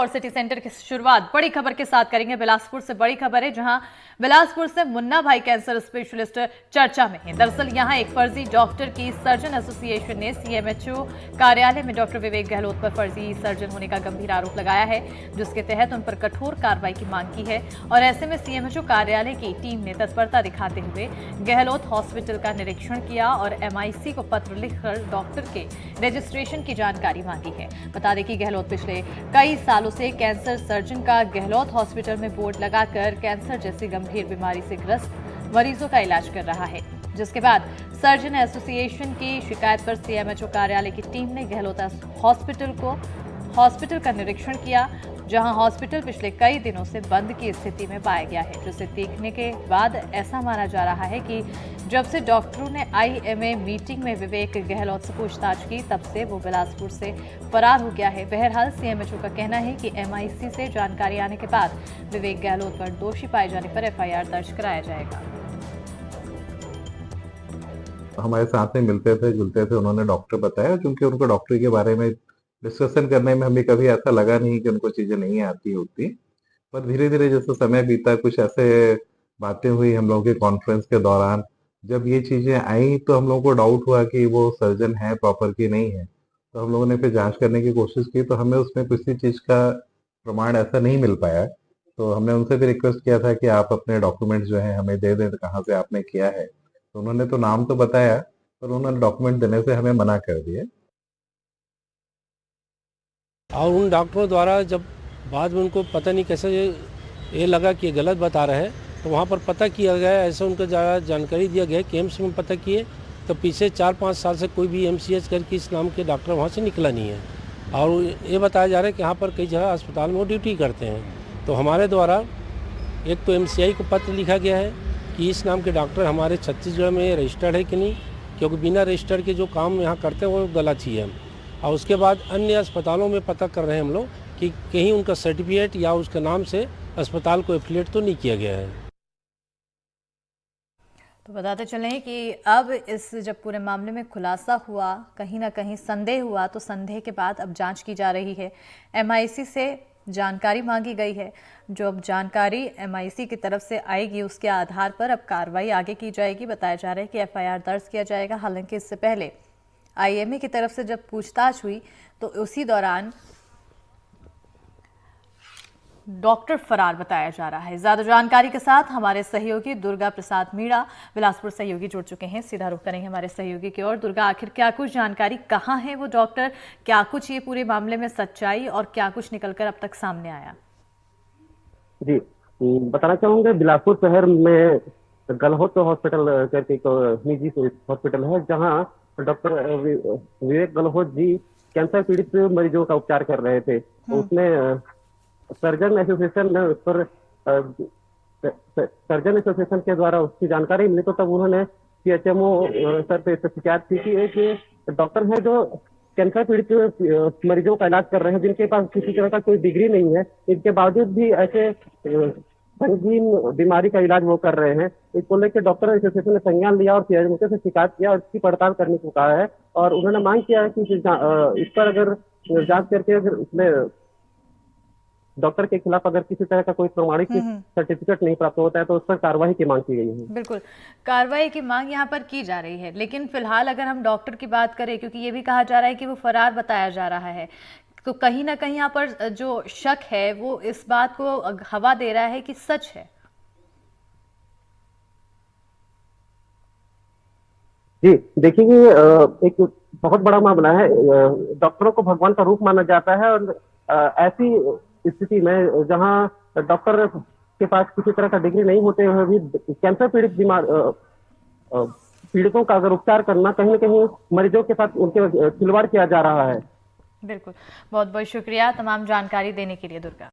और city centre की शुरुआत बड़ी खबर के साथ करेंगे। बिलासपुर से बड़ी खबर है, जहां बिलासपुर से मुन्ना भाई कैंसर स्पेशलिस्ट चर्चा में है। दरअसल यहां एक फर्जी डॉक्टर की सर्जन एसोसिएशन ने सीएमएचओ कार्यालय में डॉक्टर विवेक गहलोत पर फर्जी सर्जन होने का गंभीर आरोप लगाया है, जिसके तहत उन पर कठोर कार्रवाई की मांग की है। और ऐसे में सीएमएचओ कार्यालय की टीम ने तत्परता दिखाते हुए गहलोत हॉस्पिटल का निरीक्षण किया और एमआईसी को पत्र लिखकर डॉक्टर के रजिस्ट्रेशन की जानकारी मांगी है। बता दें कि गहलोत पिछले कई सालों से कैंसर सर्जन का गहलोत हॉस्पिटल में बोर्ड लगाकर कैंसर जैसी गंभीर बीमारी से ग्रस्त मरीजों का इलाज कर रहा है, जिसके बाद सर्जन एसोसिएशन की शिकायत पर सीएमएचओ कार्यालय की टीम ने गहलोत हॉस्पिटल का निरीक्षण किया, जहां हॉस्पिटल पिछले कई दिनों से बंद की स्थिति में पाया गया है। जिसे देखने के बाद ऐसा माना जा रहा है कि जब से डॉक्टरों ने आईएमए मीटिंग में विवेक गहलोत से पूछताछ की, तब से वो बिलासपुर से फरार हो गया है। बहरहाल सीएमएचओ का कहना है कि एमआईसी से जानकारी आने के बाद विवेक गहलोत पर दोषी पाए जाने पर एफआईआर दर्ज कराया जाएगा। हमारे साथ में मिलते थे जुलते थे, उन्होंने डॉक्टर बताया, क्योंकि उनको डॉक्टरी के बारे में डिस्कशन करने में हमें कभी ऐसा लगा नहीं कि उनको चीजें नहीं आती होती। पर धीरे धीरे जैसे समय बीता, कुछ ऐसे बातें हुई हम लोगों के कॉन्फ्रेंस के दौरान, जब ये चीजें आई तो हम लोगों को डाउट हुआ कि वो सर्जन है प्रॉपर की नहीं है। तो हम लोगों ने फिर जांच करने की कोशिश की, तो हमें उसमें किसी चीज का प्रमाण ऐसा नहीं मिल पाया। तो हमने उनसे भी रिक्वेस्ट किया था कि आप अपने डॉक्यूमेंट्स जो है हमें दे दें, कहाँ से आपने किया है। तो उन्होंने तो नाम तो बताया, पर उन्होंने डॉक्यूमेंट देने से हमें मना कर दिया। और उन डॉक्टरों द्वारा जब बाद में उनको पता नहीं कैसे ये लगा कि ये गलत बता रहे हैं, तो वहाँ पर पता किया गया, ऐसे उनको ज़्यादा जानकारी दिया गया कि एम्स में पता किए तो पीछे 4-5 साल से कोई भी एमसीएच करके इस नाम के डॉक्टर वहाँ से निकला नहीं है। और ये बताया जा रहा है कि यहाँ पर कई जगह अस्पताल में वो ड्यूटी करते हैं। तो हमारे द्वारा एक तो एमसीआई को पत्र लिखा गया है कि इस नाम के डॉक्टर हमारे छत्तीसगढ़ में रजिस्टर्ड है कि नहीं, क्योंकि बिना रजिस्टर्ड के जो काम यहाँ करते हैं वो गलत ही है। और उसके बाद अन्य अस्पतालों में पता कर रहे हैं हम लोग कि कहीं उनका सर्टिफिकेट या उसके नाम से अस्पताल को एफिलिएट तो नहीं किया गया है। तो बताते चलें कि अब इस जब पूरे मामले में खुलासा हुआ, कहीं ना कहीं संदेह हुआ, तो संदेह के बाद अब जांच की जा रही है। एमआईसी से जानकारी मांगी गई है। जो अब जानकारी एमआईसी की तरफ से आएगी, उसके आधार पर अब कार्रवाई आगे की जाएगी। बताया जा रहा है कि एफआईआर दर्ज किया जाएगा। हालांकि इससे पहले आईएमए की तरफ से जब पूछताछ हुई तो उसी दौरान डॉक्टर फरार बताया जा रहा है। ज्यादा जानकारी के साथ हमारे सहयोगी दुर्गा प्रसाद मीणा बिलासपुर सहयोगी जुड़ चुके हैं। सीधा रुख करेंगे हमारे सहयोगी की ओर। दुर्गा, आखिर क्या कुछ जानकारी, कहाँ है वो डॉक्टर, क्या कुछ ये पूरे मामले में सच्चाई और क्या कुछ निकलकर अब तक सामने आया? जी, बताना चाहूंगा, बिलासपुर शहर में गहलोत हॉस्पिटल करके एक निजी हॉस्पिटल है, जहां डॉक्टर विवेक गहलोत जी कैंसर पीड़ित मरीजों का उपचार कर रहे थे। उसमें सर्जन एसोसिएशन के द्वारा उसकी जानकारी मिली, तो तब उन्होंने सीएचएमओ सर पे शिकायत की कि एक डॉक्टर है जो कैंसर पीड़ित मरीजों का इलाज कर रहे हैं, जिनके पास किसी तरह का कोई डिग्री नहीं है, इनके बावजूद भी ऐसे संगीन बीमारी का इलाज वो कर रहे हैं। इसको लेकर डॉक्टर एसोसिएशन ने संज्ञान लिया और सीएचएमओ से शिकायत किया और इसकी पड़ताल करने को कहा है। और उन्होंने मांग किया है कि इस पर अगर जांच करके अगर उसमें डॉक्टर के खिलाफ अगर किसी तरह का कोई प्रमाणिक सर्टिफिकेट नहीं प्राप्त होता है तो उस पर कार्रवाई की मांग की गई है। बिल्कुल, कार्रवाई की मांग यहाँ पर की जा रही है। लेकिन फिलहाल अगर हम डॉक्टर की बात करें, क्योंकि ये भी कहा जा रहा है कि वो फरार बताया जा रहा है, तो कहीं ना कहीं यहाँ पर जो शक है वो इस बात को हवा दे रहा है कि सच है। जी देखिए, एक बहुत बड़ा मामला है। डॉक्टरों को भगवान का रूप माना जाता है और ऐसी स्थिति में जहां डॉक्टर के पास किसी तरह का डिग्री नहीं होते हुए भी कैंसर पीड़ितों का अगर उपचार करना, कहीं ना कहीं मरीजों के साथ उनके खिलवाड़ किया जा रहा है। बिल्कुल, बहुत बहुत शुक्रिया तमाम जानकारी देने के लिए दुर्गा।